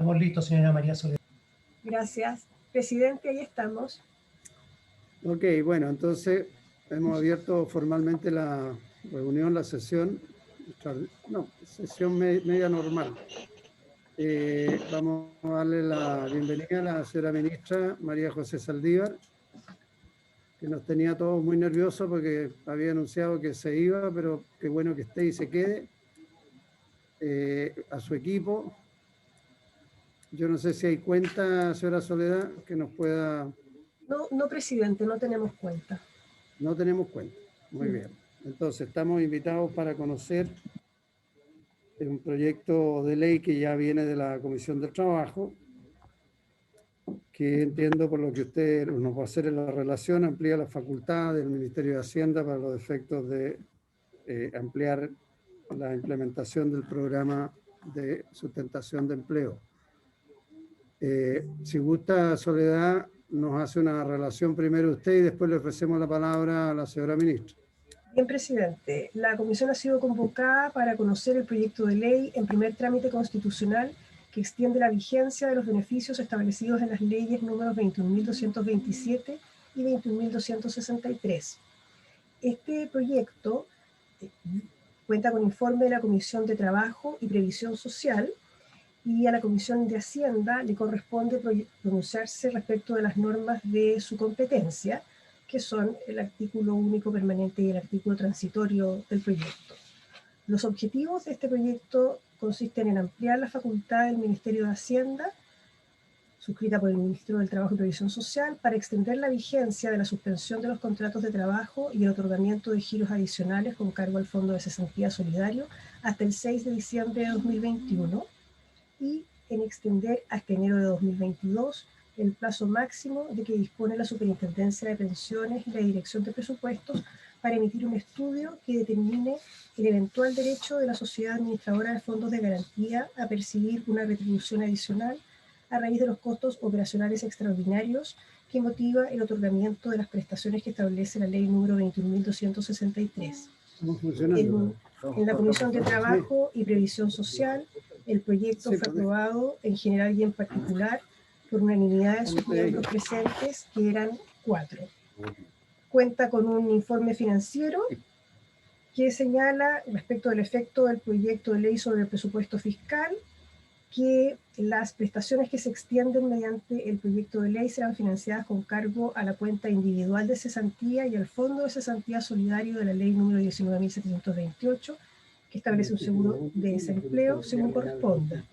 Estamos listos, señora María Soledad. Gracias. Presidente, ahí estamos. Ok, bueno, entonces hemos abierto formalmente la reunión, la sesión, sesión media normal. Vamos a darle la bienvenida a la señora ministra María José Saldívar, que nos tenía todos muy nerviosos porque había anunciado que se iba, pero qué bueno que esté y se quede. A su equipo. Yo no sé si hay cuenta, señora Soledad, que nos pueda... No, presidente, no tenemos cuenta. No tenemos cuenta. Muy bien. Entonces, estamos invitados para conocer un proyecto de ley que ya viene de la Comisión del Trabajo, que entiendo por lo que usted nos va a hacer en la relación, amplía la facultad del Ministerio de Hacienda para los efectos de ampliar la implementación del programa de sustentación de empleo. Si gusta, Soledad, nos hace una relación primero usted y después le ofrecemos la palabra a la señora ministra. Bien, presidente. La comisión ha sido convocada para conocer el proyecto de ley en primer trámite constitucional que extiende la vigencia de los beneficios establecidos en las leyes números 21.227 y 21.263. Este proyecto cuenta con informe de la Comisión de Trabajo y Previsión Social, y a la Comisión de Hacienda le corresponde pronunciarse respecto de las normas de su competencia, que son el artículo único permanente y el artículo transitorio del proyecto. Los objetivos de este proyecto consisten en ampliar la facultad del Ministerio de Hacienda, suscrita por el Ministro del Trabajo y Previsión Social, para extender la vigencia de la suspensión de los contratos de trabajo y el otorgamiento de giros adicionales con cargo al Fondo de Cesantía Solidario hasta el 6 de diciembre de 2021, y en extender hasta enero de 2022 el plazo máximo de que dispone la Superintendencia de Pensiones y la Dirección de Presupuestos para emitir un estudio que determine el eventual derecho de la sociedad administradora de fondos de garantía a percibir una retribución adicional a raíz de los costos operacionales extraordinarios que motiva el otorgamiento de las prestaciones que establece la ley número 21.263. En la Comisión de Trabajo y Previsión Social, el proyecto fue aprobado en general y en particular por unanimidad de sus miembros presentes, que eran 4. Cuenta con un informe financiero que señala, respecto del efecto del proyecto de ley sobre el presupuesto fiscal, que las prestaciones que se extienden mediante el proyecto de ley serán financiadas con cargo a la cuenta individual de cesantía y al Fondo de Cesantía Solidario de la ley número 19.728, que establece un seguro de desempleo según corresponda,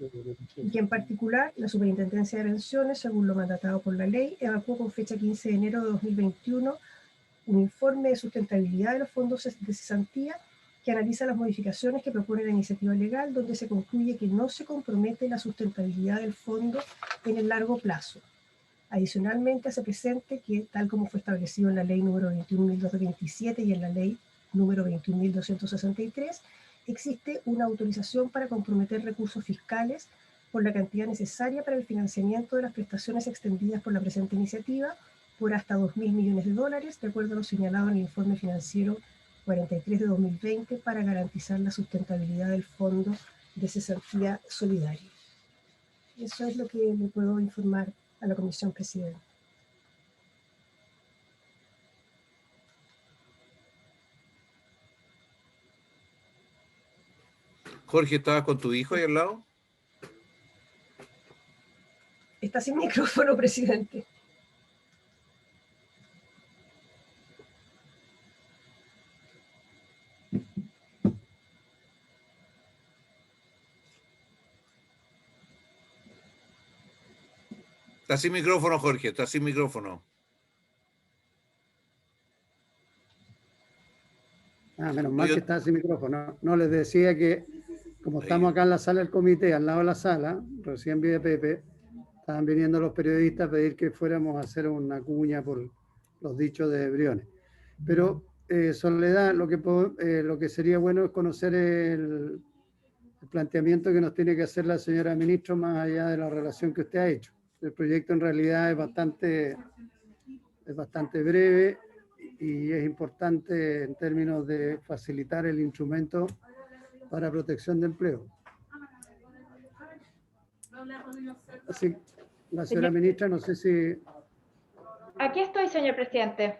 y que en particular la Superintendencia de Pensiones, según lo mandatado por la ley, evacuó con fecha 15 de enero de 2021 un informe de sustentabilidad de los fondos de cesantía que analiza las modificaciones que propone la iniciativa legal, donde se concluye que no se compromete la sustentabilidad del fondo en el largo plazo. Adicionalmente, hace presente que, tal como fue establecido en la ley número 21.227 y en la ley número 21.263, existe una autorización para comprometer recursos fiscales por la cantidad necesaria para el financiamiento de las prestaciones extendidas por la presente iniciativa por hasta $2.000 millones, de acuerdo a lo señalado en el informe financiero 43 de 2020, para garantizar la sustentabilidad del Fondo de Cesantía Solidario. Eso es lo que le puedo informar a la Comisión, presidente. Jorge, ¿estabas con tu hijo ahí al lado? Está sin micrófono, presidente. Está sin micrófono, Jorge, está sin micrófono. Menos mal que está sin micrófono. No, les decía que, como estamos acá en la sala del comité, al lado de la sala, recién vi a Pepe, estaban viniendo los periodistas a pedir que fuéramos a hacer una cuña por los dichos de Briones. Pero, Soledad, lo que sería bueno es conocer el planteamiento que nos tiene que hacer la señora ministra, más allá de la relación que usted ha hecho. El proyecto en realidad es bastante breve y es importante en términos de facilitar el instrumento para protección de empleo. Sí, la señora ministra, no sé si... Aquí estoy, señor presidente.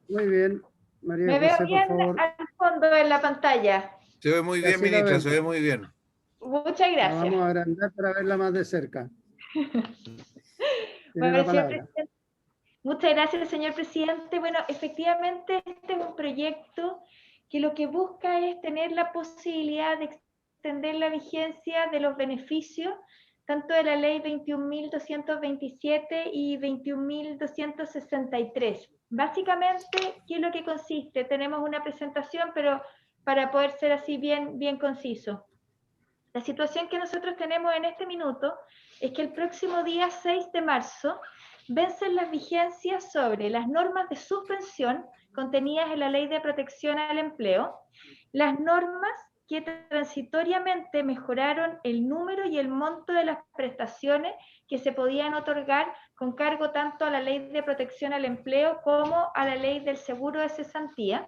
Muy bien. María Me veo José, por bien favor. al fondo en la pantalla. Se ve muy bien, Así la ministra, vemos. se ve muy bien. Muchas La gracias. vamos a agrandar para verla más de cerca. Tiene Bueno, la señor palabra. presidente, muchas gracias, señor presidente. Bueno, efectivamente, este es un proyecto que lo que busca es tener la posibilidad de extender la vigencia de los beneficios, tanto de la ley 21.227 y 21.263. Básicamente, ¿qué es lo que consiste? Tenemos una presentación, pero para poder ser así bien conciso. La situación que nosotros tenemos en este minuto es que el próximo día 6 de marzo vencen las vigencias sobre las normas de suspensión contenidas en la Ley de Protección al Empleo, las normas que transitoriamente mejoraron el número y el monto de las prestaciones que se podían otorgar con cargo tanto a la Ley de Protección al Empleo como a la Ley del Seguro de Cesantía,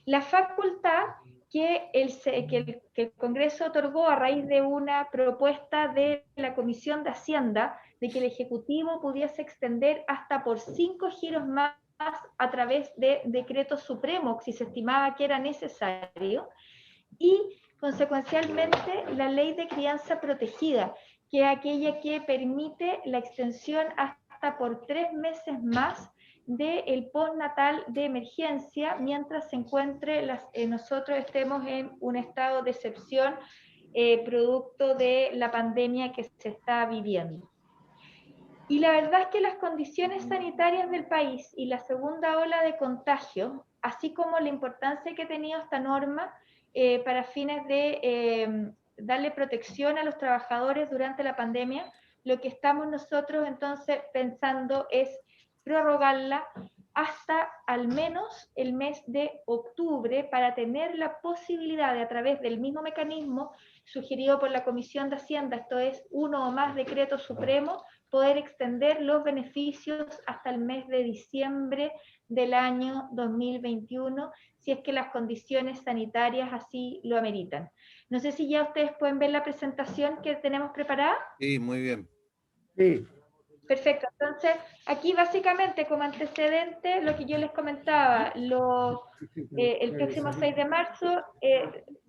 la facultad que el Congreso otorgó a raíz de una propuesta de la Comisión de Hacienda de que el Ejecutivo pudiese extender hasta por 5 giros más a través de decreto supremo, si se estimaba que era necesario, y consecuencialmente la ley de crianza protegida, que es aquella que permite la extensión hasta por 3 meses más del postnatal de emergencia mientras se encuentre nosotros estemos en un estado de excepción producto de la pandemia que se está viviendo. Y la verdad es que las condiciones sanitarias del país y la segunda ola de contagio, así como la importancia que ha tenido esta norma para fines de darle protección a los trabajadores durante la pandemia, lo que estamos nosotros entonces pensando es prorrogarla hasta al menos el mes de octubre para tener la posibilidad de, a través del mismo mecanismo sugerido por la Comisión de Hacienda, esto es uno o más decretos supremos, poder extender los beneficios hasta el mes de diciembre del año 2021, si es que las condiciones sanitarias así lo ameritan. No sé si ya ustedes pueden ver la presentación que tenemos preparada. Sí, muy bien. Sí. Perfecto, entonces aquí básicamente como antecedente lo que yo les comentaba, el próximo 6 de marzo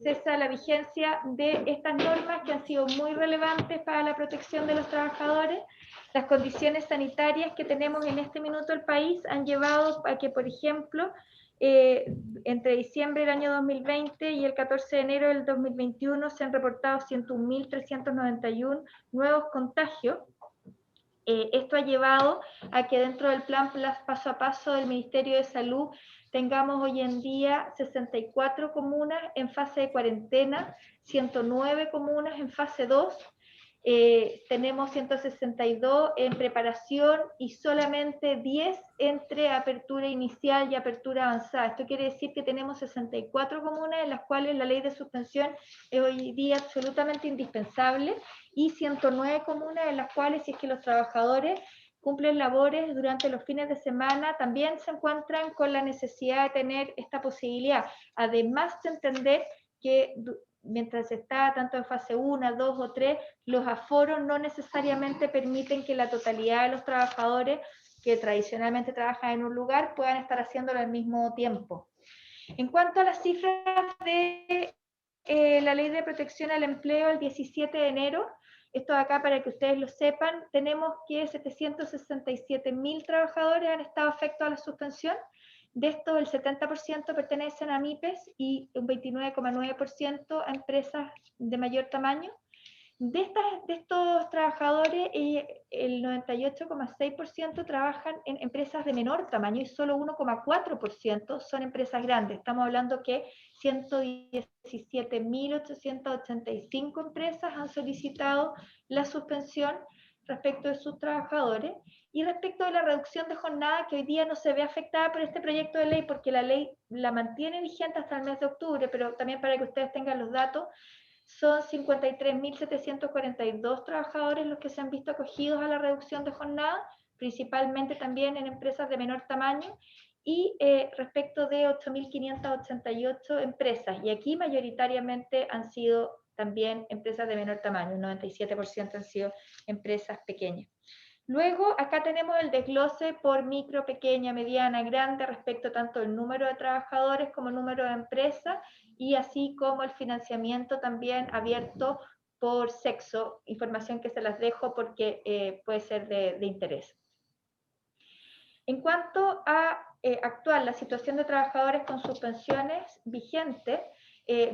cesa la vigencia de estas normas que han sido muy relevantes para la protección de los trabajadores. Las condiciones sanitarias que tenemos en este minuto el país han llevado a que, por ejemplo, entre diciembre del año 2020 y el 14 de enero del 2021 se han reportado 101.391 nuevos contagios. Esto ha llevado a que dentro del plan paso a paso del Ministerio de Salud tengamos hoy en día 64 comunas en fase de cuarentena, 109 comunas en fase 2, tenemos 162 en preparación y solamente 10 entre apertura inicial y apertura avanzada. Esto quiere decir que tenemos 64 comunas en las cuales la ley de suspensión es hoy día absolutamente indispensable y 109 comunas en las cuales, si es que los trabajadores cumplen labores durante los fines de semana, también se encuentran con la necesidad de tener esta posibilidad, además de entender que mientras está tanto en fase 1, 2 o 3, los aforos no necesariamente permiten que la totalidad de los trabajadores que tradicionalmente trabajan en un lugar puedan estar haciéndolo al mismo tiempo. En cuanto a las cifras de la Ley de Protección al Empleo, el 17 de enero, esto de acá para que ustedes lo sepan, tenemos que 767.000 trabajadores han estado afectos a la suspensión. De estos, el 70% pertenecen a MIPES y un 29,9% a empresas de mayor tamaño. De estos trabajadores, el 98,6% trabajan en empresas de menor tamaño y solo 1,4% son empresas grandes. Estamos hablando que 117.885 empresas han solicitado la suspensión respecto de sus trabajadores. Y respecto de la reducción de jornada, que hoy día no se ve afectada por este proyecto de ley, porque la ley la mantiene vigente hasta el mes de octubre, pero también para que ustedes tengan los datos, son 53.742 trabajadores los que se han visto acogidos a la reducción de jornada, principalmente también en empresas de menor tamaño, y respecto de 8.588 empresas, y aquí mayoritariamente han sido también empresas de menor tamaño, un 97% han sido empresas pequeñas. Luego, acá tenemos el desglose por micro, pequeña, mediana, grande, respecto tanto del número de trabajadores como el número de empresas, y así como el financiamiento también abierto por sexo, información que se las dejo porque puede ser de interés. En cuanto a actual, la situación de trabajadores con suspensiones vigentes,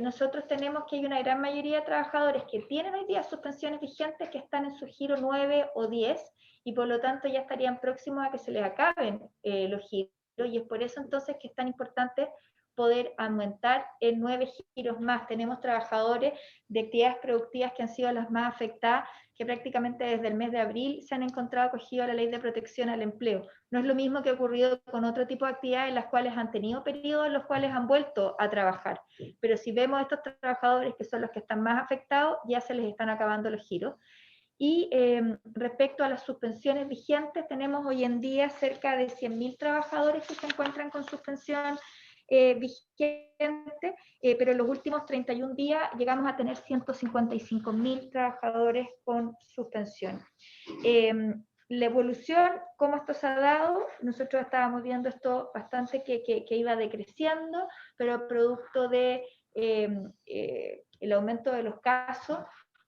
nosotros tenemos que hay una gran mayoría de trabajadores que tienen hoy día suspensiones vigentes que están en su giro 9 o 10, y por lo tanto ya estarían próximos a que se les acaben los giros, y es por eso entonces que es tan importante poder aumentar en 9 giros más. Tenemos trabajadores de actividades productivas que han sido las más afectadas, que prácticamente desde el mes de abril se han encontrado acogidos a la Ley de Protección al Empleo. No es lo mismo que ha ocurrido con otro tipo de actividades en las cuales han tenido periodos en los cuales han vuelto a trabajar. Pero si vemos estos trabajadores que son los que están más afectados, ya se les están acabando los giros. Y respecto a las suspensiones vigentes, tenemos hoy en día cerca de 100.000 trabajadores que se encuentran con suspensión vigente, pero en los últimos 31 días llegamos a tener 155.000 trabajadores con suspensión. La evolución, cómo esto se ha dado, nosotros estábamos viendo esto bastante que iba decreciendo, pero producto de el aumento de los casos,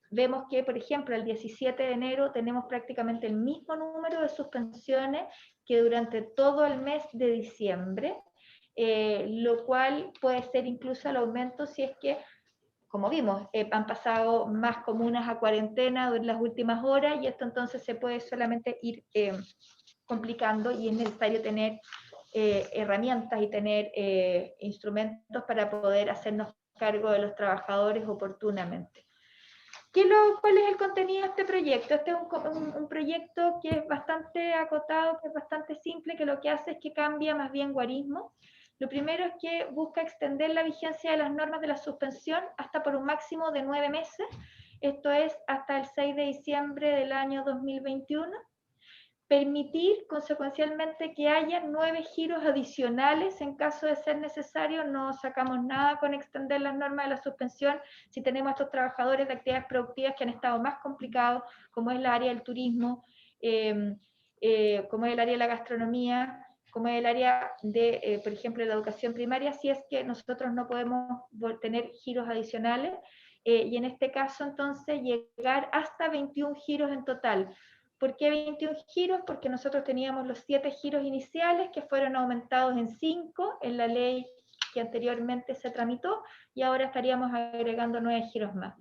vemos que, por ejemplo, el 17 de enero tenemos prácticamente el mismo número de suspensiones que durante todo el mes de diciembre, lo cual puede ser incluso el aumento si es que, como vimos, han pasado más comunas a cuarentena en las últimas horas, y esto entonces se puede solamente ir complicando, y es necesario tener herramientas y tener instrumentos para poder hacernos cargo de los trabajadores oportunamente. ¿Cuál es el contenido de este proyecto? Este es un proyecto que es bastante acotado, que es bastante simple, que lo que hace es que cambia más bien guarismo. Lo primero es que busca extender la vigencia de las normas de la suspensión hasta por un máximo de 9 meses, esto es hasta el 6 de diciembre del año 2021. Permitir consecuencialmente que haya 9 giros adicionales en caso de ser necesario. No sacamos nada con extender las normas de la suspensión si tenemos a estos trabajadores de actividades productivas que han estado más complicados, como es el área del turismo, como es el área de la gastronomía, como es el área de, por ejemplo, la educación primaria, si es que nosotros no podemos tener giros adicionales, y en este caso entonces llegar hasta 21 giros en total. ¿Por qué 21 giros? Porque nosotros teníamos los 7 giros iniciales que fueron aumentados en 5 en la ley que anteriormente se tramitó, y ahora estaríamos agregando 9 giros más.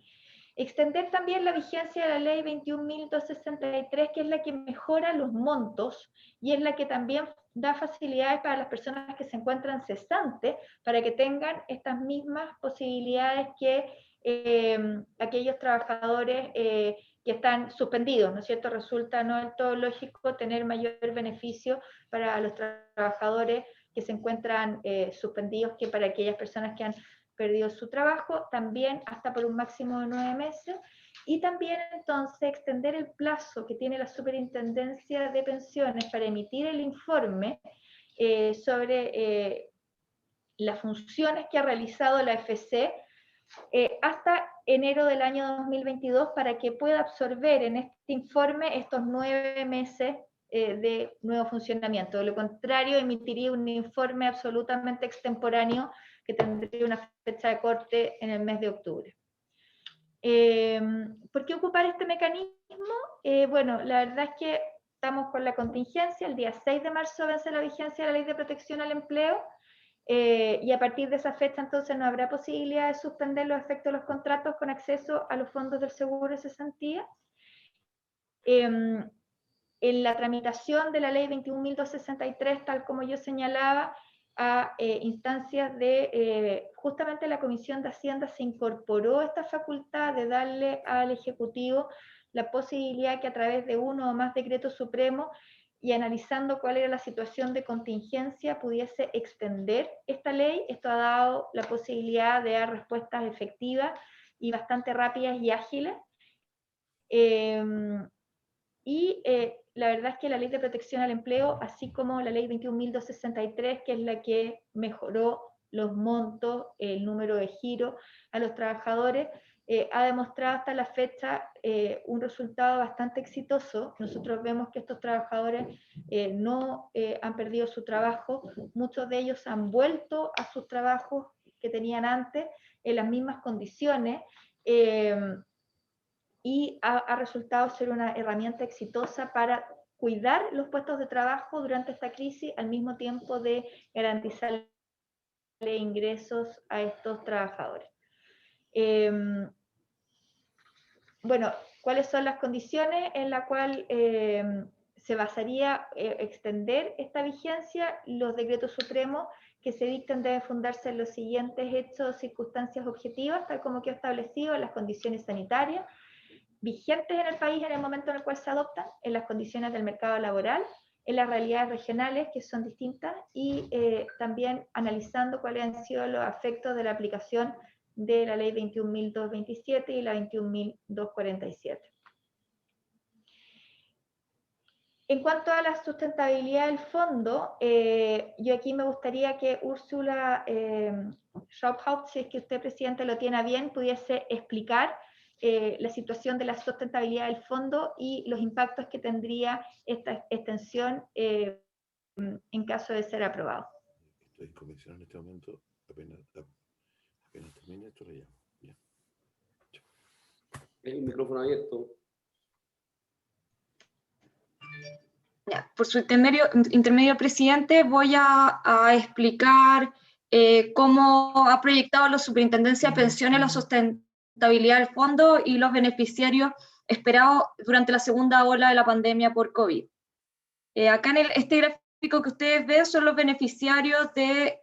Extender también la vigencia de la ley 21.263, que es la que mejora los montos y es la que también da facilidades para las personas que se encuentran cesantes, para que tengan estas mismas posibilidades que aquellos trabajadores que están suspendidos, ¿no es cierto? Resulta no del todo lógico tener mayor beneficio para los trabajadores que se encuentran suspendidos que para aquellas personas que han perdido su trabajo, también hasta por un máximo de 9 meses, y también entonces extender el plazo que tiene la Superintendencia de Pensiones para emitir el informe sobre las funciones que ha realizado la FC hasta enero del año 2022, para que pueda absorber en este informe estos 9 meses de nuevo funcionamiento. De lo contrario, emitiría un informe absolutamente extemporáneo que tendría una fecha de corte en el mes de octubre. ¿Por qué ocupar este mecanismo? Bueno, la verdad es que estamos con la contingencia. El día 6 de marzo vence la vigencia de la Ley de Protección al Empleo, y a partir de esa fecha entonces no habrá posibilidad de suspender los efectos de los contratos con acceso a los fondos del seguro de cesantía. En la tramitación de la ley 21.263, tal como yo señalaba, a instancias de justamente la Comisión de Hacienda se incorporó esta facultad de darle al Ejecutivo la posibilidad que a través de uno o más decretos supremos y analizando cuál era la situación de contingencia pudiese extender esta ley. Esto ha dado la posibilidad de dar respuestas efectivas y bastante rápidas y ágiles. la verdad es que la Ley de Protección al Empleo, así como la Ley 21.263, que es la que mejoró los montos, el número de giro a los trabajadores, ha demostrado hasta la fecha un resultado bastante exitoso. Nosotros vemos que estos trabajadores no han perdido su trabajo, muchos de ellos han vuelto a sus trabajos que tenían antes en las mismas condiciones, y ha resultado ser una herramienta exitosa para cuidar los puestos de trabajo durante esta crisis, al mismo tiempo de garantizar ingresos a estos trabajadores. Bueno, ¿cuáles son las condiciones en las cuales se basaría extender esta vigencia? Los decretos supremos que se dictan deben fundarse en los siguientes hechos o circunstancias objetivas, tal como quedó establecido en las condiciones sanitarias vigentes en el país en el momento en el cual se adoptan, en las condiciones del mercado laboral, en las realidades regionales que son distintas, y también analizando cuáles han sido los efectos de la aplicación de la ley 21.227 y la 21.247. En cuanto a la sustentabilidad del fondo, yo aquí me gustaría que Úrsula Schauphaupt, si es que usted, Presidente, lo tiene a bien, pudiese explicar la situación de la sustentabilidad del fondo y los impactos que tendría esta extensión en caso de ser aprobado. Estoy en comisión en este momento, apenas termine esto lo llamo. Bien. El micrófono abierto. Ya, por su intermedio, presidente, voy a explicar cómo ha proyectado la Superintendencia de Pensiones la sustentabilidad del fondo y los beneficiarios esperados durante la segunda ola de la pandemia por COVID. Acá en este gráfico que ustedes ven son los beneficiarios de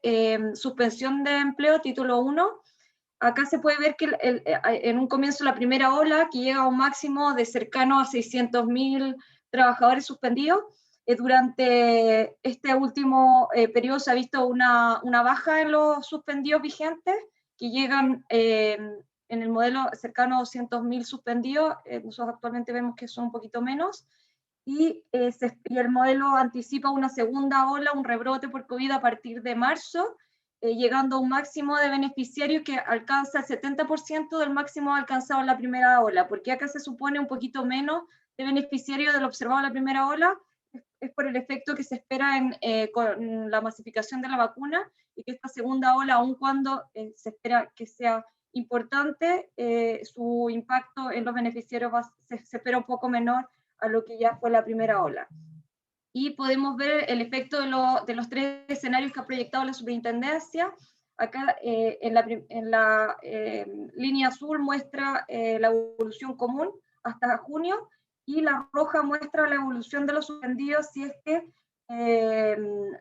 suspensión de empleo, título 1. Acá se puede ver que en un comienzo la primera ola, que llega a un máximo de cercano a 600.000 trabajadores suspendidos. Durante este último periodo se ha visto una baja en los suspendidos vigentes, que llegan en el modelo cercano a 200.000 suspendidos. Nosotros actualmente vemos que son un poquito menos. Y el modelo anticipa una segunda ola, un rebrote por COVID a partir de marzo, llegando a un máximo de beneficiarios que alcanza el 70% del máximo alcanzado en la primera ola. Porque acá se supone un poquito menos de beneficiarios de lo observado en la primera ola, es por el efecto que se espera con la masificación de la vacuna, y que esta segunda ola, aun cuando se espera que sea importante, su impacto en los beneficiarios se espera un poco menor a lo que ya fue la primera ola. Y podemos ver el efecto de los tres escenarios que ha proyectado la superintendencia. Acá en la línea azul muestra la evolución común hasta junio, y la roja muestra la evolución de los suspendidos si es que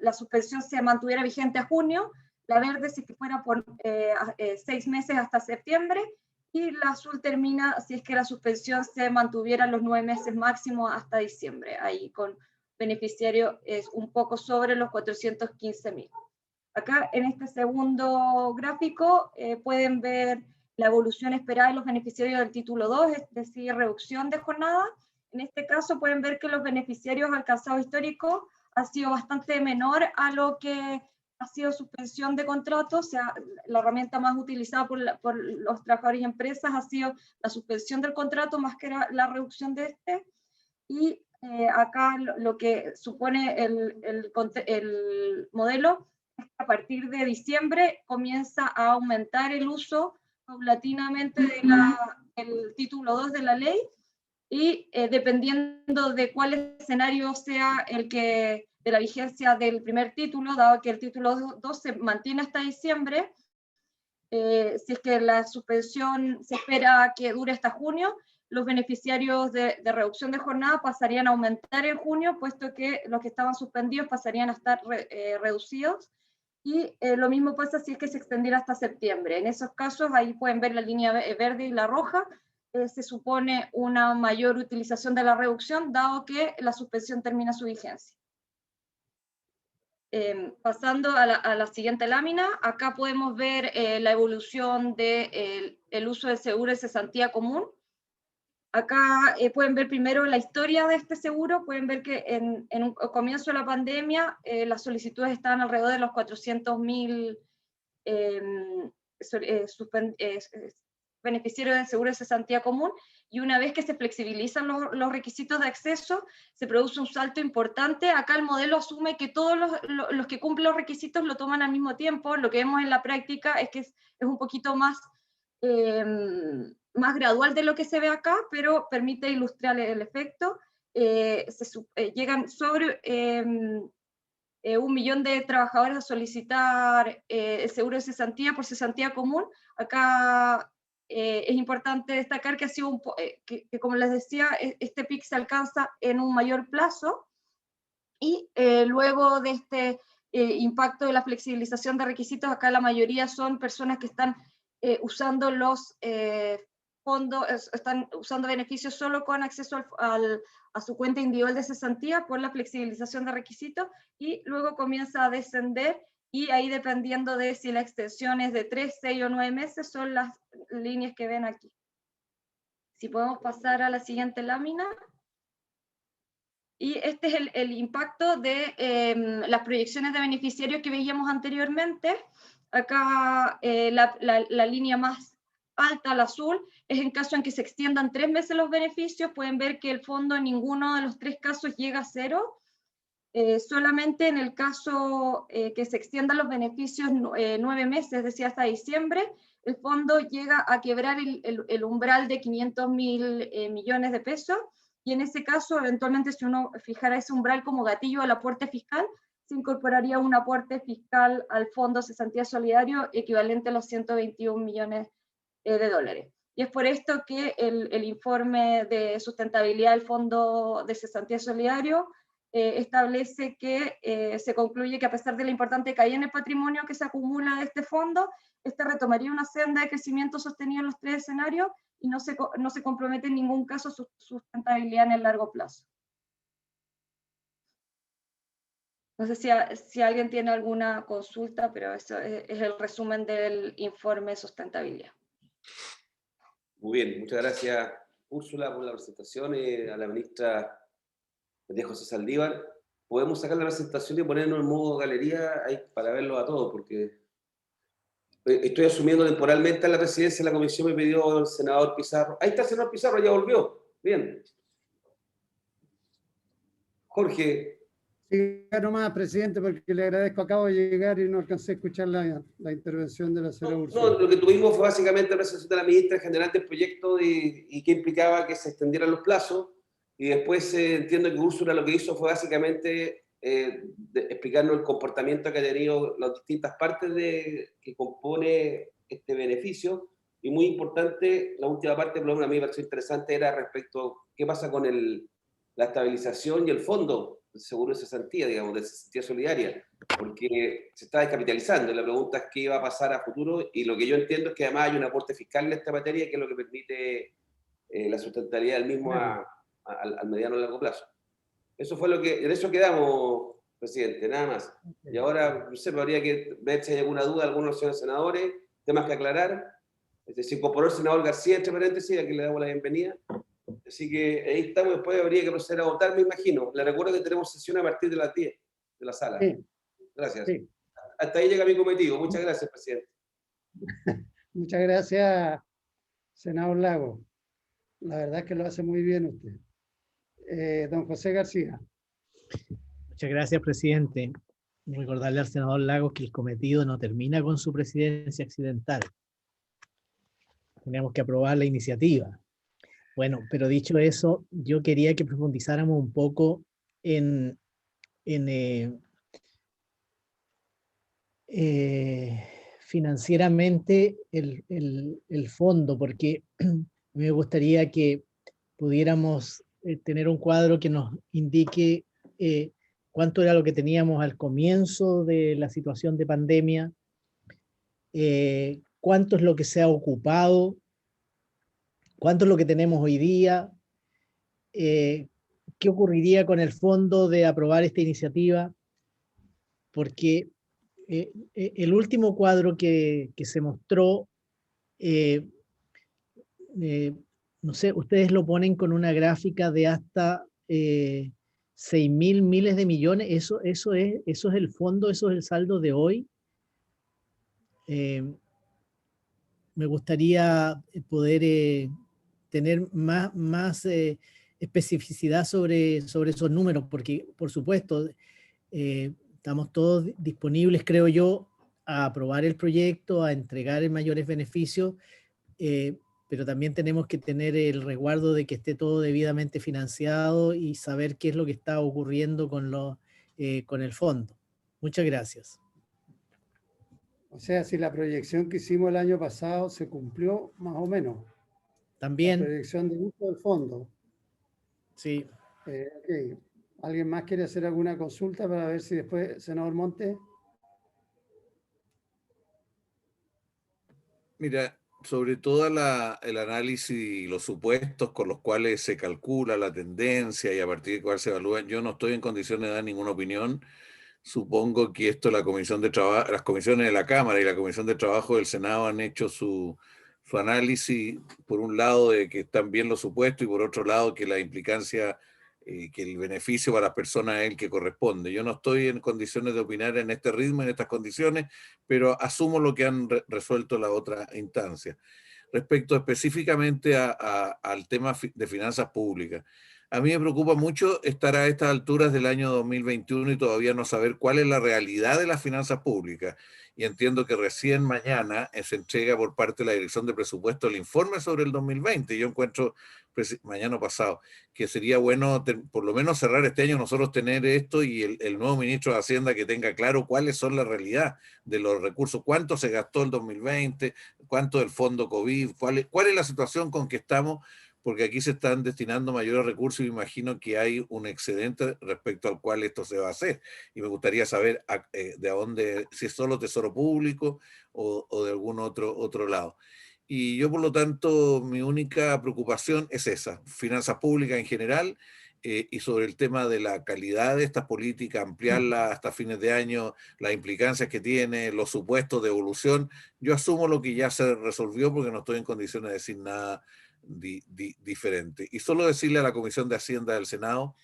la suspensión se mantuviera vigente a junio, la verde si es que fuera por 6 meses hasta septiembre, y la azul termina si es que la suspensión se mantuviera los 9 meses máximo hasta diciembre, ahí con beneficiario es un poco sobre los 415.000. Acá en este segundo gráfico pueden ver la evolución esperada de los beneficiarios del título 2, es decir, reducción de jornada. En este caso pueden ver que los beneficiarios alcanzados históricos ha sido bastante menor a lo que ha sido suspensión de contratos. O sea, la herramienta más utilizada por los trabajadores y empresas ha sido la suspensión del contrato más que la reducción de este. Y acá lo que supone el modelo es que a partir de diciembre comienza a aumentar el uso paulatinamente del título 2 de la ley, y dependiendo de cuál escenario sea el que de la vigencia del primer título, dado que el título 2 se mantiene hasta diciembre, si es que la suspensión se espera que dure hasta junio, los beneficiarios de reducción de jornada pasarían a aumentar en junio, puesto que los que estaban suspendidos pasarían a estar reducidos, y lo mismo pasa si es que se extendiera hasta septiembre. En esos casos, ahí pueden ver la línea verde y la roja, se supone una mayor utilización de la reducción, dado que la suspensión termina su vigencia. Pasando a la siguiente lámina, acá podemos ver la evolución del uso del seguro de cesantía común. Acá pueden ver primero la historia de este seguro, pueden ver que en un comienzo de la pandemia las solicitudes estaban alrededor de los 400.000 beneficiarios del seguro de cesantía común, y una vez que se flexibilizan los requisitos de acceso, se produce un salto importante. Acá el modelo asume que todos los que cumplen los requisitos lo toman al mismo tiempo. Lo que vemos en la práctica es que es un poquito más gradual de lo que se ve acá, pero permite ilustrar el efecto. Llegan sobre 1 millón de trabajadores a solicitar el seguro de cesantía por cesantía común. Acá es importante destacar que ha sido que como les decía, este pic se alcanza en un mayor plazo, y luego de este impacto de la flexibilización de requisitos, acá la mayoría son personas que están usando los fondos, están usando beneficios solo con acceso a su cuenta individual de cesantía por la flexibilización de requisitos, y luego comienza a descender, y ahí dependiendo de si la extensión es de 3, 6 o 9 meses, son las líneas que ven aquí. Si podemos pasar a la siguiente lámina. Y este es el impacto de las proyecciones de beneficiarios que veíamos anteriormente. Acá la línea más alta, el azul, es en caso en que se extiendan 3 meses los beneficios. Pueden ver que el fondo en ninguno de los 3 casos llega a 0. Solamente en el caso que se extiendan los beneficios 9 meses, es decir, hasta diciembre, el fondo llega a quebrar el umbral de 500.000 millones de pesos, y en ese caso, eventualmente, si uno fijara ese umbral como gatillo al aporte fiscal, se incorporaría un aporte fiscal al Fondo Cesantía Solidario equivalente a los 121 millones de dólares. Y es por esto que el informe de sustentabilidad del Fondo de Cesantía Solidario establece que se concluye que, a pesar de la importante caída en el patrimonio que se acumula de este fondo, este retomaría una senda de crecimiento sostenido en los 3 escenarios, y no se compromete en ningún caso su sustentabilidad en el largo plazo. No sé si alguien tiene alguna consulta, pero eso es el resumen del informe de sustentabilidad. Muy bien, muchas gracias, Úrsula, por la presentación, a la ministra María José Saldívar. Podemos sacar la presentación y ponernos en modo galería ahí para verlo a todos, porque estoy asumiendo temporalmente a la presidencia de la comisión, me pidió el senador Pizarro. Ahí está el senador Pizarro, ya volvió. Bien. Jorge. Siga nomás, presidente, porque le agradezco. Acabo de llegar y no alcancé a escuchar la intervención de la señora Úrsula. No, lo que tuvimos fue básicamente la presentación de la ministra general del proyecto y que implicaba que se extendieran los plazos, y después entiendo que Úrsula lo que hizo fue básicamente explicarnos el comportamiento que ha tenido las distintas partes que compone este beneficio, y muy importante, la última parte, por lo menos a mí me pareció interesante, era respecto a qué pasa con la estabilización y el fondo del seguro de cesantía, digamos, de cesantía solidaria, porque se está descapitalizando, y la pregunta es qué va a pasar a futuro, y lo que yo entiendo es que además hay un aporte fiscal en esta materia, que es lo que permite la sustentabilidad del mismo al mediano y largo plazo. Eso fue en eso quedamos, presidente, nada más. Y ahora, no sé, habría que ver si hay alguna duda de algunos de los señores senadores, temas que aclarar. Se incorporó el senador García, entre paréntesis, a quien le damos la bienvenida. Así que ahí estamos, después habría que proceder a votar, me imagino. Le recuerdo que tenemos sesión a partir de las 10 de la sala. Sí. Gracias. Sí. Hasta ahí llega mi cometido. Muchas gracias, presidente. Muchas gracias, senador Lago. La verdad es que lo hace muy bien usted. Don José García. Muchas gracias, presidente. Recordarle al senador Lagos que el cometido no termina con su presidencia accidental. Tenemos que aprobar la iniciativa. Bueno, pero dicho eso, yo quería que profundizáramos un poco en financieramente el fondo, porque me gustaría que pudiéramos tener un cuadro que nos indique cuánto era lo que teníamos al comienzo de la situación de pandemia, cuánto es lo que se ha ocupado, cuánto es lo que tenemos hoy día, qué ocurriría con el fondo de aprobar esta iniciativa, porque el último cuadro que se mostró no sé, ustedes lo ponen con una gráfica de hasta 6.000 miles de millones, eso es el fondo, eso es el saldo de hoy. Me gustaría poder tener más especificidad sobre esos números, porque por supuesto estamos todos disponibles, creo yo, a aprobar el proyecto, a entregar mayores beneficios, pero también tenemos que tener el resguardo de que esté todo debidamente financiado y saber qué es lo que está ocurriendo con el fondo. Muchas gracias. O sea, si la proyección que hicimos el año pasado se cumplió más o menos. También. La proyección de uso del fondo. Sí. Ok. ¿Alguien más quiere hacer alguna consulta para ver si después, senador Monte? Mira, sobre todo el análisis y los supuestos con los cuales se calcula la tendencia y a partir de cuál se evalúan, yo no estoy en condiciones de dar ninguna opinión. Supongo que esto la Comisión de Trabajo, las comisiones de la Cámara y la Comisión de Trabajo del Senado han hecho su análisis, por un lado de que están bien los supuestos y por otro lado que la implicancia, que el beneficio para las personas es el que corresponde. Yo no estoy en condiciones de opinar en este ritmo, en estas condiciones, pero asumo lo que han resuelto la otra instancia. Respecto específicamente al tema de finanzas públicas, a mí me preocupa mucho estar a estas alturas del año 2021 y todavía no saber cuál es la realidad de las finanzas públicas. Y entiendo que recién mañana se entrega por parte de la Dirección de Presupuesto el informe sobre el 2020. Yo encuentro, mañana pasado, que sería bueno por lo menos cerrar este año, nosotros tener esto y el nuevo ministro de Hacienda que tenga claro cuáles son la realidad de los recursos, cuánto se gastó el 2020, cuánto del fondo COVID, cuál es la situación con que estamos, porque aquí se están destinando mayores recursos y me imagino que hay un excedente respecto al cual esto se va a hacer. Y me gustaría saber de dónde, si es solo Tesoro Público o de algún otro lado. Y yo, por lo tanto, mi única preocupación es esa, finanzas públicas en general, y sobre el tema de la calidad de estas políticas, ampliarla hasta fines de año, las implicancias que tiene, los supuestos de evolución. Yo asumo lo que ya se resolvió porque no estoy en condiciones de decir nada diferente. Y solo decirle a la Comisión de Hacienda del Senado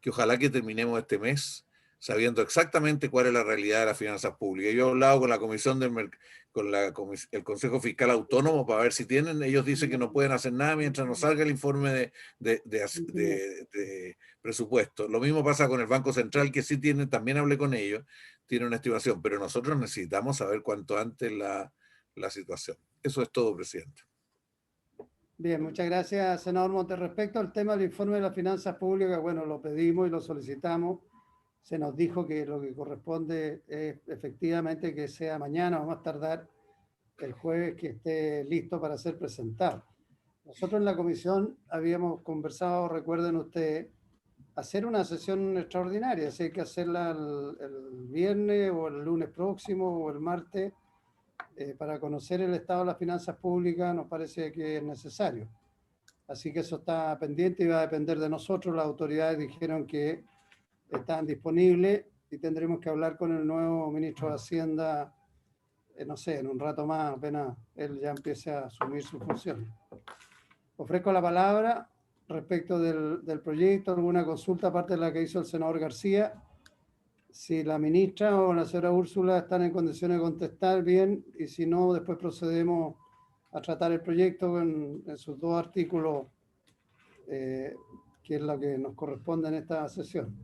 que ojalá que terminemos este mes sabiendo exactamente cuál es la realidad de las finanzas públicas. Yo he hablado con la Comisión el Consejo Fiscal Autónomo para ver si tienen, ellos dicen que no pueden hacer nada mientras no salga el informe de presupuesto. Lo mismo pasa con el Banco Central, que sí tiene, también hablé con ellos, tiene una estimación, pero nosotros necesitamos saber cuanto antes la situación. Eso es todo, presidente. Bien, muchas gracias, senador Monte. Respecto al tema del informe de las finanzas públicas, bueno, lo pedimos y lo solicitamos. Se nos dijo que lo que corresponde es efectivamente que sea mañana o más tardar el jueves que esté listo para ser presentado. Nosotros en la comisión habíamos conversado, recuerden ustedes, hacer una sesión extraordinaria, si hay que hacerla el viernes o el lunes próximo o el martes, para conocer el estado de las finanzas públicas nos parece que es necesario. Así que eso está pendiente y va a depender de nosotros. Las autoridades dijeron que están disponibles y tendremos que hablar con el nuevo ministro de Hacienda, no sé, en un rato más, apenas él ya empiece a asumir sus funciones. Ofrezco la palabra respecto del proyecto, alguna consulta aparte de la que hizo el senador García. Si la ministra o la señora Úrsula están en condiciones de contestar, bien, y si no, después procedemos a tratar el proyecto en sus dos artículos, que es lo que nos corresponde en esta sesión.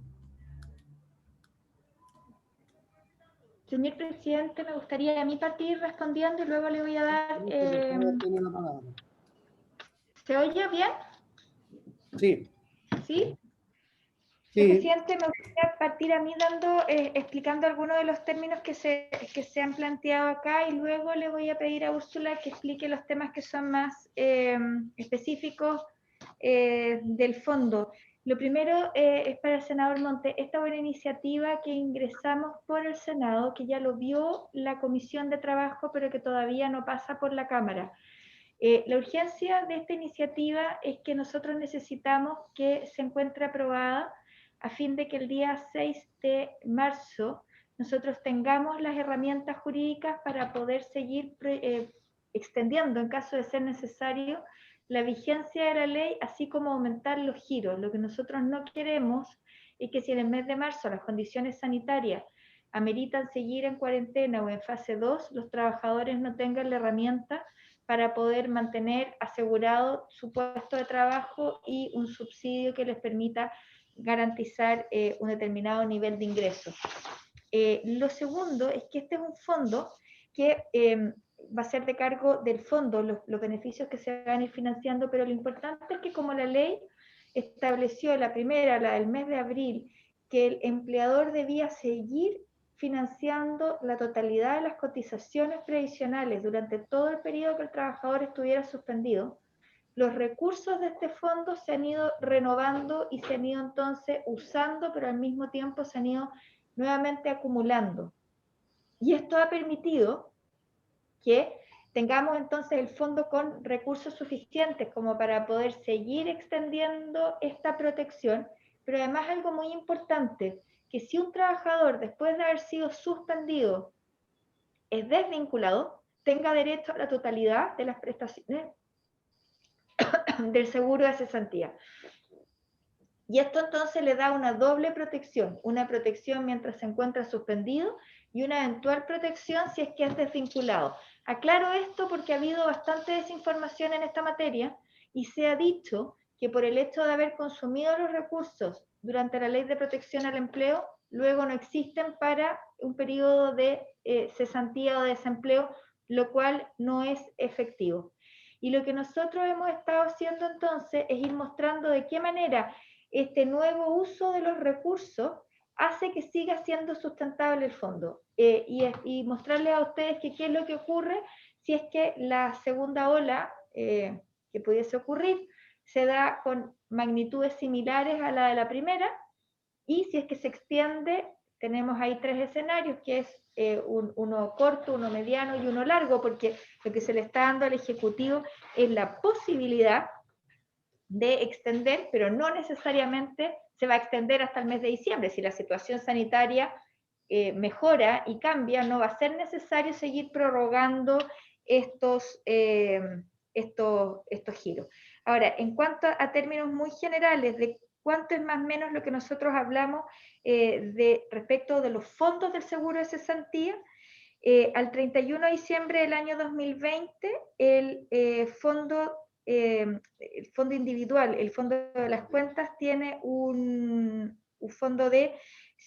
Señor presidente, me gustaría a mí partir respondiendo y luego le voy a dar... Tiene la palabra. ¿Se oye bien? Sí. ¿Sí? Sí. Presidente, me gustaría partir a mí explicando algunos de los términos que se han planteado acá y luego le voy a pedir a Úrsula que explique los temas que son más específicos del fondo. Lo primero es para el senador Monte. Esta fue una iniciativa que ingresamos por el Senado, que ya lo vio la Comisión de Trabajo, pero que todavía no pasa por la Cámara. La urgencia de esta iniciativa es que nosotros necesitamos que se encuentre aprobada a fin de que el día 6 de marzo nosotros tengamos las herramientas jurídicas para poder seguir extendiendo, en caso de ser necesario, la vigencia de la ley, así como aumentar los giros. Lo que nosotros no queremos es que si en el mes de marzo las condiciones sanitarias ameritan seguir en cuarentena o en fase 2, los trabajadores no tengan la herramienta para poder mantener asegurado su puesto de trabajo y un subsidio que les permita garantizar un determinado nivel de ingresos. Lo segundo es que este es un fondo que va a ser de cargo del fondo, los beneficios que se van a ir financiando, pero lo importante es que como la ley estableció la primera, la del mes de abril, que el empleador debía seguir financiando la totalidad de las cotizaciones previsionales durante todo el periodo que el trabajador estuviera suspendido, los recursos de este fondo se han ido renovando y se han ido entonces usando, pero al mismo tiempo se han ido nuevamente acumulando. Y esto ha permitido que tengamos entonces el fondo con recursos suficientes como para poder seguir extendiendo esta protección, pero además algo muy importante, que si un trabajador después de haber sido suspendido es desvinculado, tenga derecho a la totalidad de las prestaciones del seguro de cesantía. Y esto entonces le da una doble protección, una protección mientras se encuentra suspendido y una eventual protección si es que es desvinculado. Aclaro esto porque ha habido bastante desinformación en esta materia y se ha dicho que por el hecho de haber consumido los recursos durante la ley de protección al empleo, luego no existen para un periodo de cesantía o de desempleo, lo cual no es efectivo. Y lo que nosotros hemos estado haciendo entonces es ir mostrando de qué manera este nuevo uso de los recursos hace que siga siendo sustentable el fondo y mostrarles a ustedes que qué es lo que ocurre si es que la segunda ola que pudiese ocurrir se da con magnitudes similares a la de la primera, y si es que se extiende, tenemos ahí tres escenarios, que es uno corto, uno mediano y uno largo, porque lo que se le está dando al Ejecutivo es la posibilidad de extender, pero no necesariamente se va a extender hasta el mes de diciembre. Si la situación sanitaria mejora y cambia, no va a ser necesario seguir prorrogando estos giros. Ahora, en cuanto a términos muy generales de cuánto es más o menos lo que nosotros hablamos respecto de los fondos del seguro de cesantía, al 31 de diciembre del año 2020, el fondo individual, el fondo de las cuentas, tiene un fondo de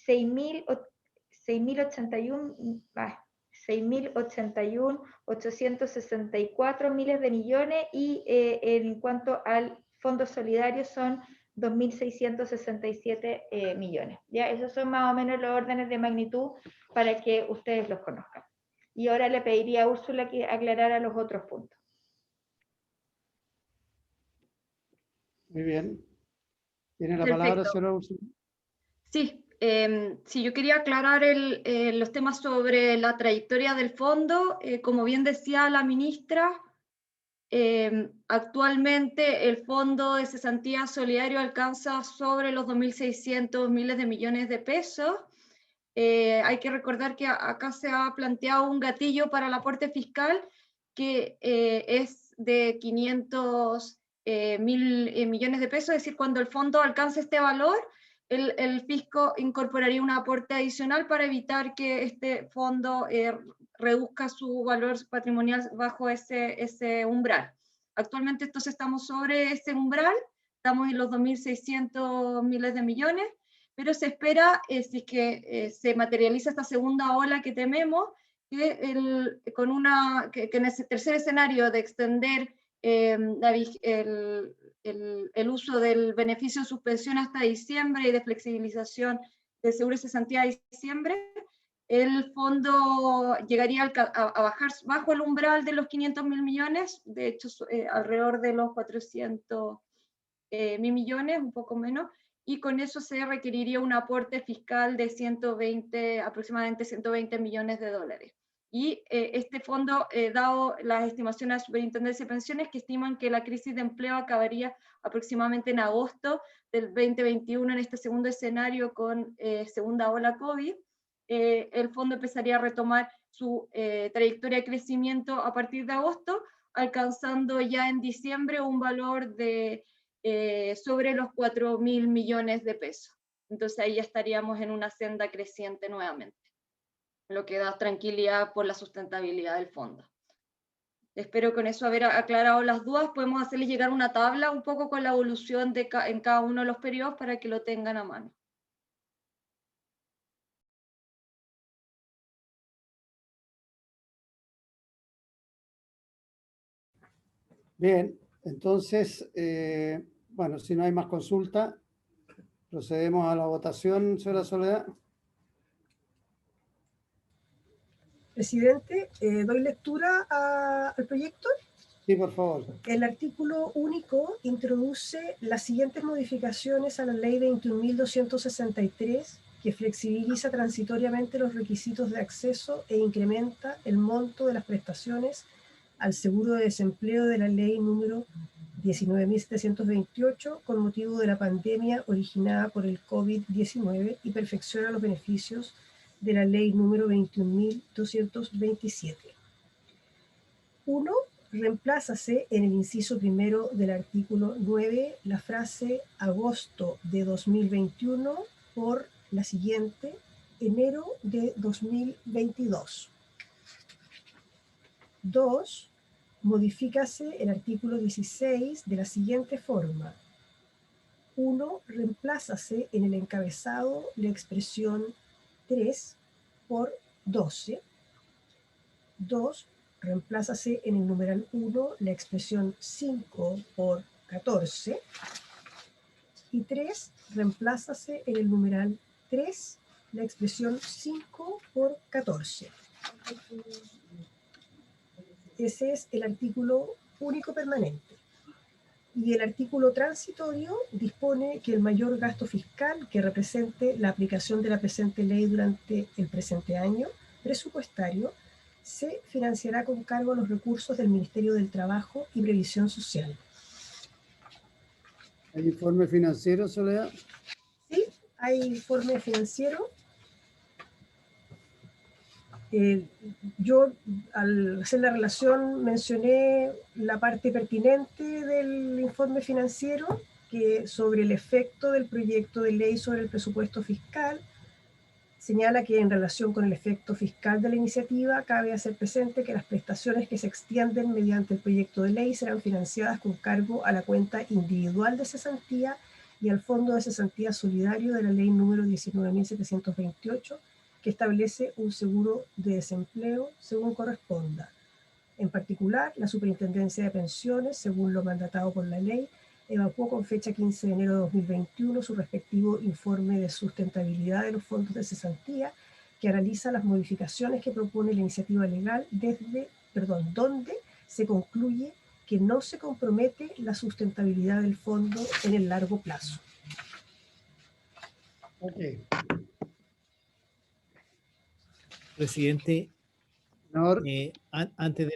6.081.864 miles de millones, y en cuanto al fondo solidario son 2.667 millones. ¿Ya? Esos son más o menos los órdenes de magnitud para que ustedes los conozcan. Y ahora le pediría a Úrsula que aclarara los otros puntos. Muy bien. ¿Tiene la Perfecto. palabra, señora Úrsula? Sí, sí, yo quería aclarar los temas sobre la trayectoria del fondo. Como bien decía la ministra, actualmente el fondo de cesantía solidario alcanza sobre los 2.600 miles de millones de pesos. Hay que recordar que acá se ha planteado un gatillo para el aporte fiscal que es de 500 mil millones de pesos, es decir, cuando el fondo alcance este valor, el fisco incorporaría un aporte adicional para evitar que este fondo reduzca su valor patrimonial bajo ese umbral. Actualmente entonces estamos sobre ese umbral, estamos en los 2.600 miles de millones, pero se espera, si es que se materializa esta segunda ola que tememos, que en ese tercer escenario de extender el uso del beneficio de suspensión hasta diciembre y de flexibilización del seguro de cesantía a diciembre, el fondo llegaría a bajar bajo el umbral de los 500.000 millones, de hecho alrededor de los 400.000 millones, un poco menos, y con eso se requeriría un aporte fiscal de aproximadamente 120 millones de dólares. Y este fondo, dado las estimaciones de la Superintendencia de Pensiones, que estiman que la crisis de empleo acabaría aproximadamente en agosto del 2021 en este segundo escenario con segunda ola COVID, el fondo empezaría a retomar su trayectoria de crecimiento a partir de agosto, alcanzando ya en diciembre un valor de sobre los 4.000 millones de pesos. Entonces ahí ya estaríamos en una senda creciente nuevamente, lo que da tranquilidad por la sustentabilidad del fondo. Espero con eso haber aclarado las dudas. Podemos hacerles llegar una tabla un poco con la evolución en cada uno de los periodos para que lo tengan a mano. Bien, entonces, bueno, si no hay más consulta, procedemos a la votación, señora Soledad. Presidente, ¿doy lectura al proyecto? Sí, por favor. El artículo único introduce las siguientes modificaciones a la Ley 21.263, que flexibiliza transitoriamente los requisitos de acceso e incrementa el monto de las prestaciones al seguro de desempleo de la Ley número 19.728 con motivo de la pandemia originada por el COVID-19 y perfecciona los beneficios de la Ley número 21.227. 1. Reemplázase en el inciso primero del artículo 9 la frase agosto de 2021 por la siguiente enero de 2022. 2. Modifícase el artículo 16 de la siguiente forma. 1. Reemplázase en el encabezado la expresión 3 por 12. 2. Reemplázase en el numeral 1 la expresión 5 por 14. Y 3. Reemplázase en el numeral 3 la expresión 5 por 14. Ese es el artículo único permanente. Y el artículo transitorio dispone que el mayor gasto fiscal que represente la aplicación de la presente ley durante el presente año presupuestario se financiará con cargo a los recursos del Ministerio del Trabajo y Previsión Social. ¿Hay informe financiero, Soledad? Sí, hay informe financiero. Yo, al hacer la relación, mencioné la parte pertinente del informe financiero, que sobre el efecto del proyecto de ley sobre el presupuesto fiscal, señala que en relación con el efecto fiscal de la iniciativa, cabe hacer presente que las prestaciones que se extienden mediante el proyecto de ley serán financiadas con cargo a la cuenta individual de cesantía y al Fondo de Cesantía Solidario de la Ley número 19.728, que establece un seguro de desempleo según corresponda. En particular, la Superintendencia de Pensiones, según lo mandatado por la ley, evacuó con fecha 15 de enero de 2021 su respectivo informe de sustentabilidad de los fondos de cesantía, que analiza las modificaciones que propone la iniciativa legal donde se concluye que no se compromete la sustentabilidad del fondo en el largo plazo. Okay. Presidente, antes de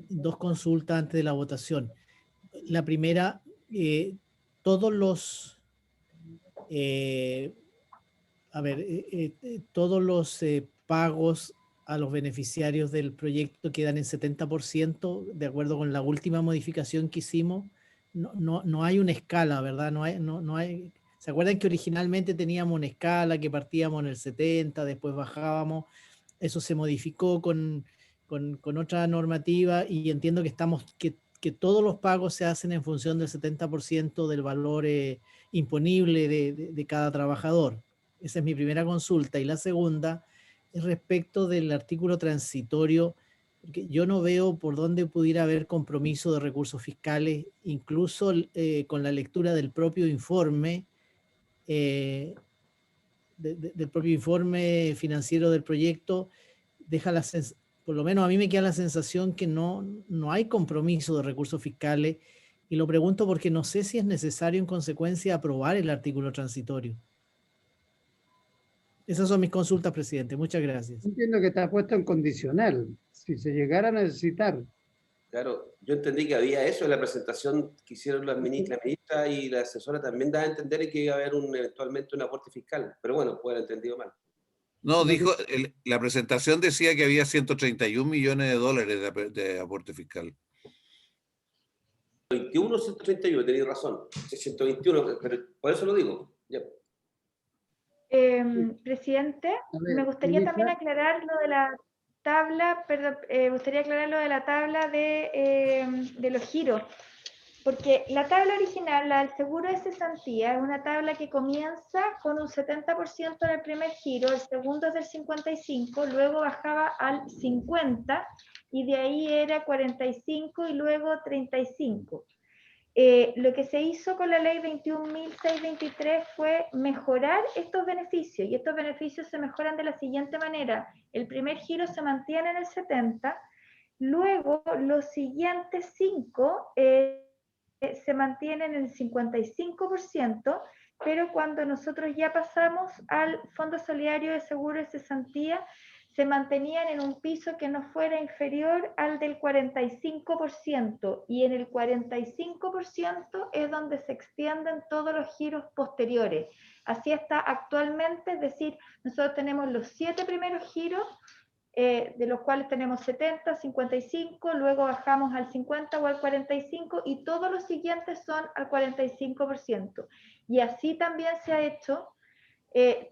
dos consultas antes de la votación. La primera, todos los pagos a los beneficiarios del proyecto quedan en 70%, de acuerdo con la última modificación que hicimos. No hay una escala, ¿verdad? No hay. ¿Se acuerdan que originalmente teníamos una escala que partíamos en el 70, después bajábamos? Eso se modificó con otra normativa y entiendo que todos los pagos se hacen en función del 70% del valor imponible de cada trabajador. Esa es mi primera consulta. Y la segunda es respecto del artículo transitorio, porque yo no veo por dónde pudiera haber compromiso de recursos fiscales, incluso con la lectura del propio informe, del propio informe financiero del proyecto, por lo menos a mí me queda la sensación que no hay compromiso de recursos fiscales, y lo pregunto porque no sé si es necesario en consecuencia aprobar el artículo transitorio. Esas son mis consultas, presidente. Muchas gracias. Entiendo que está puesto en condicional, si se llegara a necesitar. Claro, yo entendí que había eso en la presentación que hicieron la ministra y la asesora, también da a entender que iba a haber eventualmente un aporte fiscal, pero bueno, puede haber entendido mal. No, dijo, la presentación decía que había 131 millones de dólares de aporte fiscal. 21, 131, tenéis razón. 121, pero por eso lo digo. Ya. Presidente, ver, me gustaría ministra. también aclarar lo de la tabla, perdón, me gustaría aclarar lo de la tabla de los giros, porque la tabla original, la del seguro de cesantía, es una tabla que comienza con un 70% en el primer giro, el segundo es del 55, luego bajaba al 50 y de ahí era 45 y luego 35. Lo que se hizo con la ley 21.623 fue mejorar estos beneficios, y estos beneficios se mejoran de la siguiente manera. El primer giro se mantiene en el 70, luego los siguientes 5 se mantienen en el 55%, pero cuando nosotros ya pasamos al Fondo Solidario de Seguro de Cesantía, se mantenían en un piso que no fuera inferior al del 45%, y en el 45% es donde se extienden todos los giros posteriores. Así está actualmente, es decir, nosotros tenemos los 7 primeros giros, de los cuales tenemos 70, 55, luego bajamos al 50 o al 45, y todos los siguientes son al 45%. Y así también se ha hecho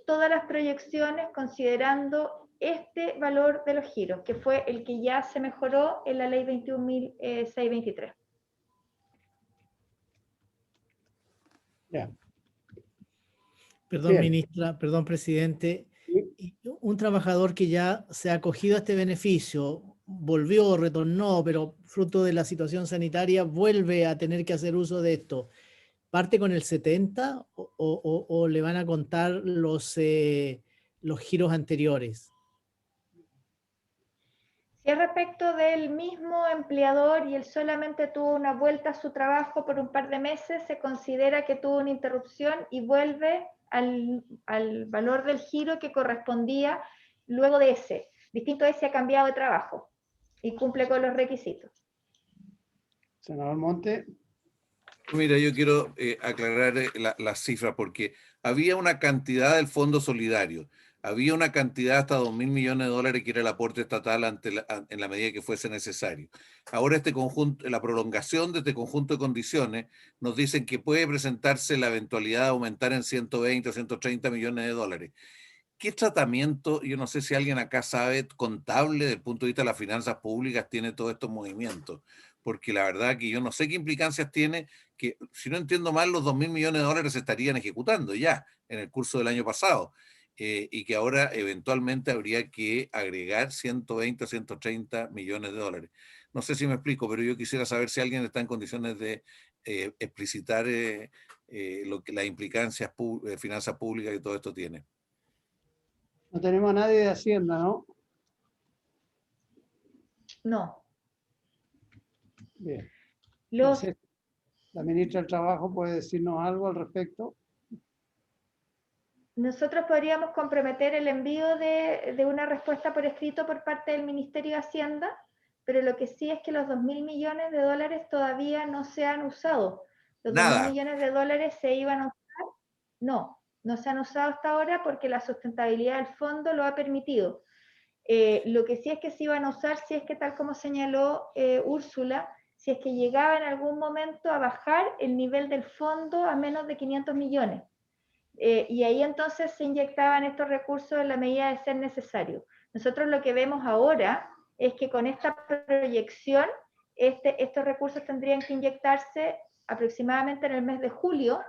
todas las proyecciones considerando este valor de los giros, que fue el que ya se mejoró en la ley 21.623. Ya. Perdón, Bien. ministra, perdón, presidente. Sí. Un trabajador que ya se ha acogido a este beneficio, volvió, retornó, pero fruto de la situación sanitaria vuelve a tener que hacer uso de esto. ¿Parte con el 70 o le van a contar los giros anteriores? Si es respecto del mismo empleador y él solamente tuvo una vuelta a su trabajo por un par de meses, se considera que tuvo una interrupción y vuelve al valor del giro que correspondía luego de ese. Distinto es si ha cambiado de trabajo y cumple con los requisitos. Senador Monte. Mira, yo quiero aclarar las cifras, porque había una cantidad del Fondo Solidario, había una cantidad hasta 2.000 millones de dólares que era el aporte estatal en la medida que fuese necesario. Ahora este conjunto, la prolongación de este conjunto de condiciones nos dicen que puede presentarse la eventualidad de aumentar en 120 o 130 millones de dólares. ¿Qué tratamiento, yo no sé si alguien acá sabe, contable desde el punto de vista de las finanzas públicas tiene todos estos movimientos? Porque la verdad que yo no sé qué implicancias tiene, que si no entiendo mal, los 2.000 millones de dólares se estarían ejecutando ya en el curso del año pasado, y que ahora eventualmente habría que agregar 120 o 130 millones de dólares. No sé si me explico, pero yo quisiera saber si alguien está en condiciones de explicitar las implicancias finanzas públicas que todo esto tiene. No tenemos a nadie de Hacienda, ¿no? No. Bien. Los, Entonces, la ministra del Trabajo puede decirnos algo al respecto. Nosotros podríamos comprometer el envío de una respuesta por escrito por parte del Ministerio de Hacienda, pero lo que sí es que los 2.000 millones de dólares todavía no se han usado. Los 2.000 millones de dólares se iban a usar, no se han usado hasta ahora porque la sustentabilidad del fondo lo ha permitido. Lo que sí es que se iban a usar, si es que tal como señaló Úrsula, si es que llegaba en algún momento a bajar el nivel del fondo a menos de 500 millones. Y ahí entonces se inyectaban estos recursos en la medida de ser necesario. Nosotros lo que vemos ahora es que con esta proyección, estos recursos tendrían que inyectarse aproximadamente en el mes de julio,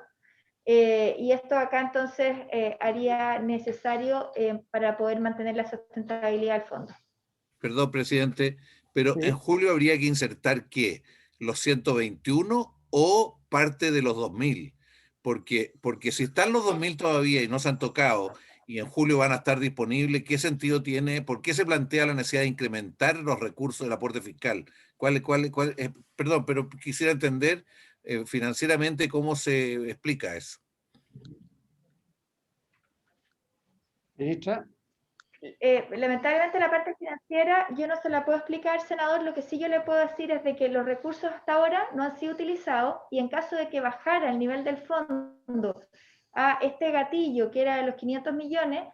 y esto acá entonces haría necesario para poder mantener la sustentabilidad del fondo. Perdón, presidente, pero Sí. en julio habría que insertar ¿qué? ¿Los 121 o parte de los 2.000? Porque si están los 2.000 todavía y no se han tocado y en julio van a estar disponibles, ¿qué sentido tiene? ¿Por qué se plantea la necesidad de incrementar los recursos del aporte fiscal? Perdón, pero quisiera entender financieramente cómo se explica eso. Ministra. Lamentablemente la parte financiera yo no se la puedo explicar, senador. Lo que sí yo le puedo decir es de que los recursos hasta ahora no han sido utilizados, y en caso de que bajara el nivel del fondo a este gatillo que era de los 500 millones,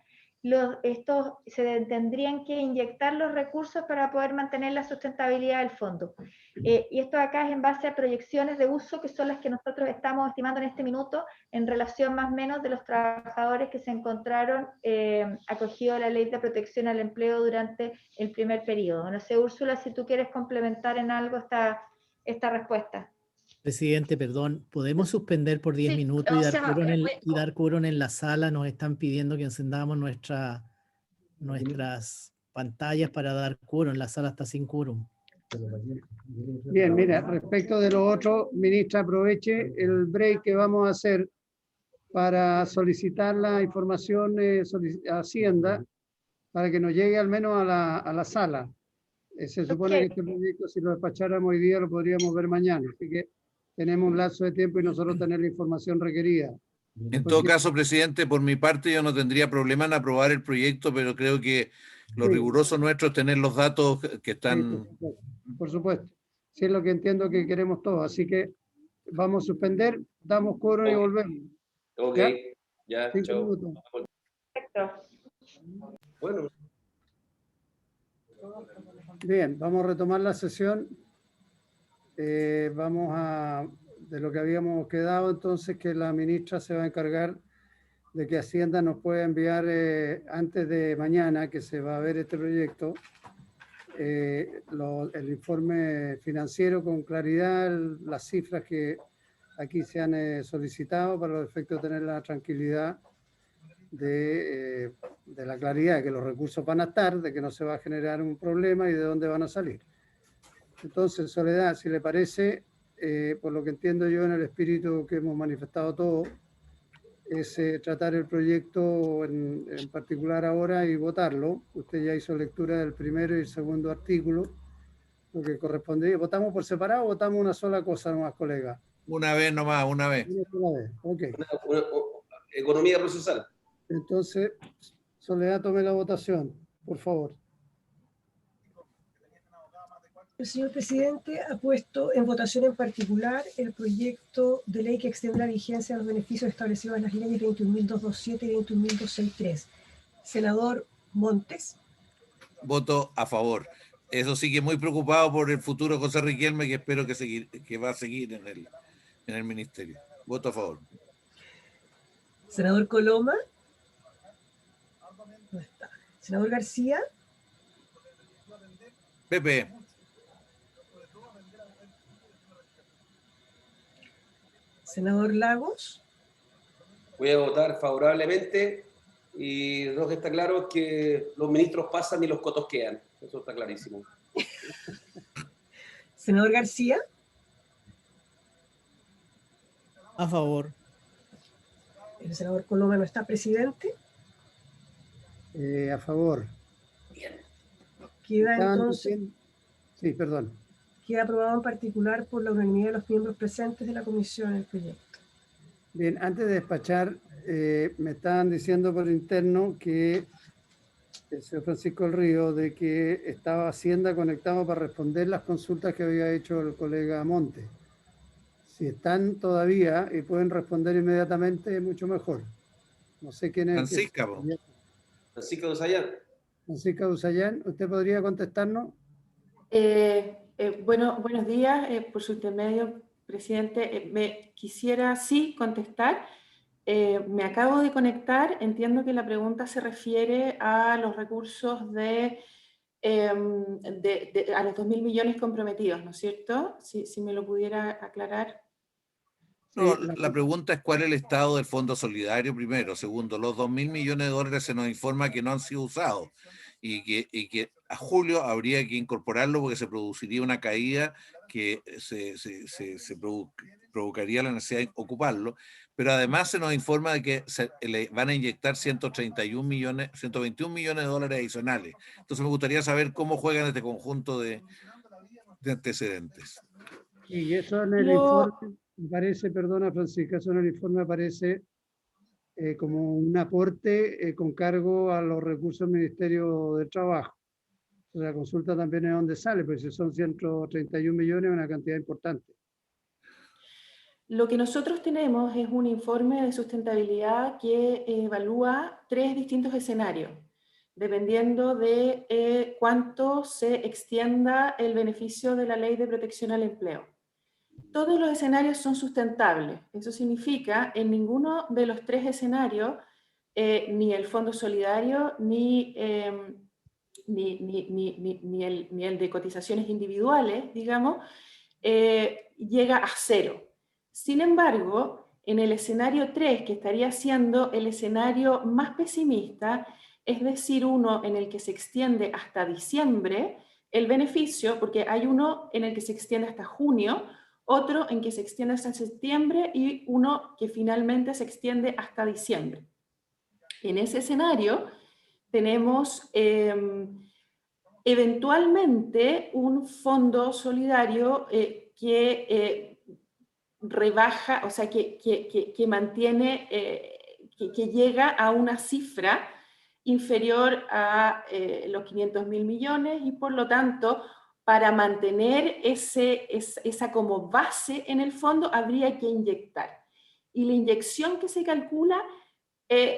se tendrían que inyectar los recursos para poder mantener la sustentabilidad del fondo. Y esto acá es en base a proyecciones de uso, que son las que nosotros estamos estimando en este minuto, en relación más o menos de los trabajadores que se encontraron acogidos a la Ley de Protección al Empleo durante el primer periodo. No sé, Úrsula, si tú quieres complementar en algo esta respuesta. Presidente, perdón, ¿podemos suspender por 10 Sí, minutos o y dar, sea, quórum en la sala? Nos están pidiendo que encendamos nuestras pantallas para dar quórum. La sala está sin quórum. Bien, mira, respecto de lo otro, ministra, aproveche el break que vamos a hacer para solicitar la información a Hacienda para que nos llegue al menos a la sala. Se supone que este proyecto, si lo despacháramos hoy día, lo podríamos ver mañana. Así que tenemos un lapso de tiempo y nosotros tener la información requerida. En todo caso, presidente, por mi parte yo no tendría problema en aprobar el proyecto, pero creo que lo riguroso nuestro es tener los datos que están... Sí, por supuesto. Sí, es lo que entiendo que queremos todos. Así que vamos a suspender, damos quórum y volvemos. Ok, ya, 5 chao. minutos. Perfecto. Bueno. Bien, vamos a retomar la sesión. Vamos a, de lo que habíamos quedado, entonces, que la ministra se va a encargar de que Hacienda nos pueda enviar antes de mañana, que se va a ver este proyecto, el informe financiero con claridad, las cifras que aquí se han solicitado para los efectos de tener la tranquilidad de la claridad de que los recursos van a estar, de que no se va a generar un problema y de dónde van a salir. Entonces, Soledad, si le parece, por lo que entiendo yo en el espíritu que hemos manifestado todos, es tratar el proyecto en particular ahora y votarlo. Usted ya hizo lectura del primero y el segundo artículo, lo que correspondería. ¿Votamos por separado o votamos una sola cosa nomás, colega? Una vez nomás, una vez. Una sola vez, ok. Economía procesal. Entonces, Soledad, tome la votación, por favor. El señor presidente ha puesto en votación en particular el proyecto de ley que extiende la vigencia de los beneficios establecidos en las leyes 21.227 y 21.263. Senador Montes. Voto a favor. Eso sí que muy preocupado por el futuro José Riquelme, que espero que va a seguir en el ministerio. Voto a favor. Senador Coloma. No está. Senador García. Pepe. Senador Lagos. Voy a votar favorablemente y lo que está claro es que los ministros pasan y los cotos quedan. Eso está clarísimo. Senador García. A favor. El senador Coloma no está, presidente. A favor. Queda entonces... Sí, perdón. Queda aprobado en particular por la unanimidad de los miembros presentes de la comisión el proyecto. Bien, antes de despachar, me estaban diciendo por interno que el señor Francisco del Río, de que estaba Hacienda conectado para responder las consultas que había hecho el colega Monte. Si están todavía y pueden responder inmediatamente, mucho mejor. No sé quién es. Francisca. Francisca Duzayán. Francisca Duzayán, ¿usted podría contestarnos? Buenos días, por su intermedio, presidente. Me quisiera, sí, contestar. Me acabo de conectar, entiendo que la pregunta se refiere a los recursos a los 2.000 millones comprometidos, ¿no es cierto? Si me lo pudiera aclarar. No, la pregunta es cuál es el estado del Fondo Solidario primero. Segundo, los 2.000 millones de dólares se nos informa que no han sido usados y que a julio habría que incorporarlo porque se produciría una caída que se provocaría la necesidad de ocuparlo, pero además se nos informa de que se le van a inyectar 121 millones de dólares adicionales. Entonces me gustaría saber cómo juegan este conjunto de antecedentes. Y eso en el informe aparece, perdona Francisca, eso en el informe aparece como un aporte con cargo a los recursos del Ministerio de Trabajo. O sea, la consulta también es donde sale, pues si son 131 millones, una cantidad importante. Lo que nosotros tenemos es un informe de sustentabilidad que evalúa 3 distintos escenarios, dependiendo de cuánto se extienda el beneficio de la Ley de Protección al Empleo. Todos los escenarios son sustentables. Eso significa, en ninguno de los 3 escenarios, ni el Fondo Solidario, ni el de cotizaciones individuales, digamos, llega a 0. Sin embargo, en el escenario 3, que estaría siendo el escenario más pesimista, es decir, uno en el que se extiende hasta diciembre el beneficio, porque hay uno en el que se extiende hasta junio, otro en que se extiende hasta septiembre y uno que finalmente se extiende hasta diciembre. En ese escenario tenemos eventualmente un fondo solidario que rebaja, o sea, que mantiene, que llega a una cifra inferior a los 500.000 millones y por lo tanto, para mantener esa como base en el fondo, habría que inyectar. Y la inyección que se calcula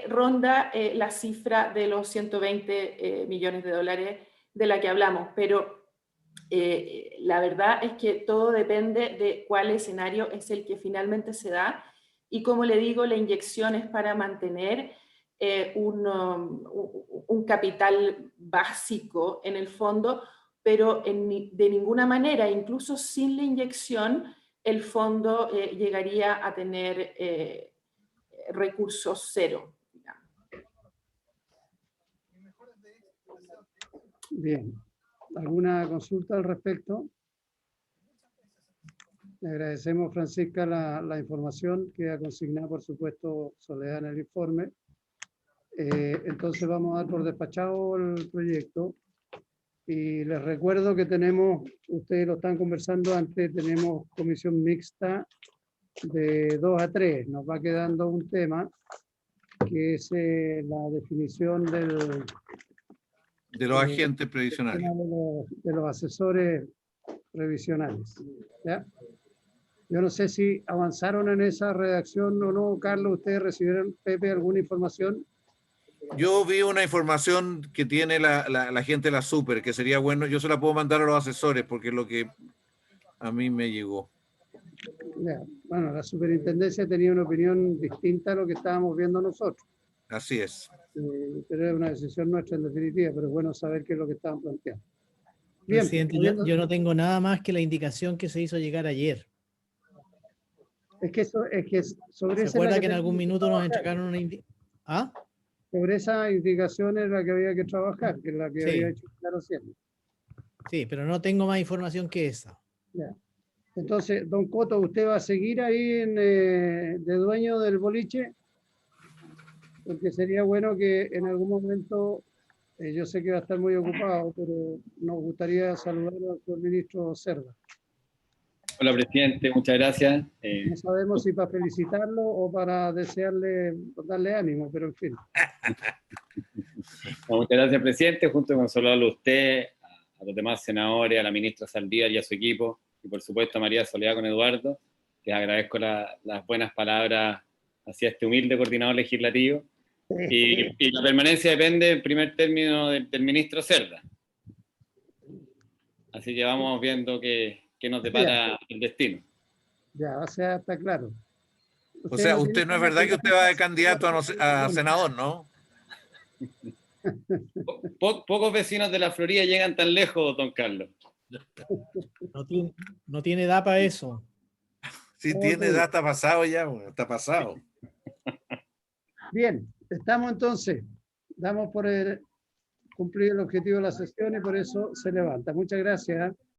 ronda la cifra de los 120 millones de dólares de la que hablamos, pero la verdad es que todo depende de cuál escenario es el que finalmente se da, y como le digo, la inyección es para mantener un capital básico en el fondo, pero de ninguna manera, incluso sin la inyección, el fondo llegaría a tener recursos 0. Bien. ¿Alguna consulta al respecto? Le agradecemos, Francisca, la información que ha consignado, por supuesto, Soledad en el informe. Entonces vamos a dar por despachado el proyecto. Y les recuerdo que tenemos, ustedes lo están conversando antes, tenemos comisión mixta de 2 a 3. Nos va quedando un tema que es la definición de los agentes previsionales. De los asesores previsionales. ¿Ya? Yo no sé si avanzaron en esa redacción o no. Carlos, ¿ustedes recibieron, Pepe, alguna información? Yo vi una información que tiene la gente de la Super, que sería bueno, yo se la puedo mandar a los asesores, porque es lo que a mí me llegó. Ya. Bueno, la superintendencia tenía una opinión distinta a lo que estábamos viendo nosotros. Así es. Pero es una decisión nuestra en definitiva, pero es bueno saber qué es lo que estaban planteando. Bien, presidente, yo no tengo nada más que la indicación que se hizo llegar ayer. Es que sobre ¿Se acuerda que en algún minuto nos entregaron una indicación? ¿Ah? Sobre esa indicación es la que había que trabajar, que es la que había hecho claro siempre. Sí, pero no tengo más información que esa. Ya. Entonces, don Coto, ¿usted va a seguir ahí de dueño del boliche? Porque sería bueno que en algún momento, yo sé que va a estar muy ocupado, pero nos gustaría saludar al ministro Cerda. Hola, presidente, muchas gracias. No sabemos si para felicitarlo o para desearle, darle ánimo, pero en fin. Muchas gracias, presidente. Junto con saludarlo a usted, a los demás senadores, a la ministra Saldívar y a su equipo, y por supuesto a María Soledad con Eduardo, les agradezco las buenas palabras hacia este humilde coordinador legislativo. Y la permanencia depende en primer término del ministro Cerda. Así que vamos viendo qué nos depara el destino. Ya, o sea, está claro. O sea, usted no es verdad que usted va de candidato a senador, ¿no? Pocos vecinos de la Florida llegan tan lejos, don Carlos. No tiene edad para eso. Sí, tiene edad, está pasado ya, está pasado. Bien, estamos entonces, damos por cumplir el objetivo de la sesión y por eso se levanta. Muchas gracias.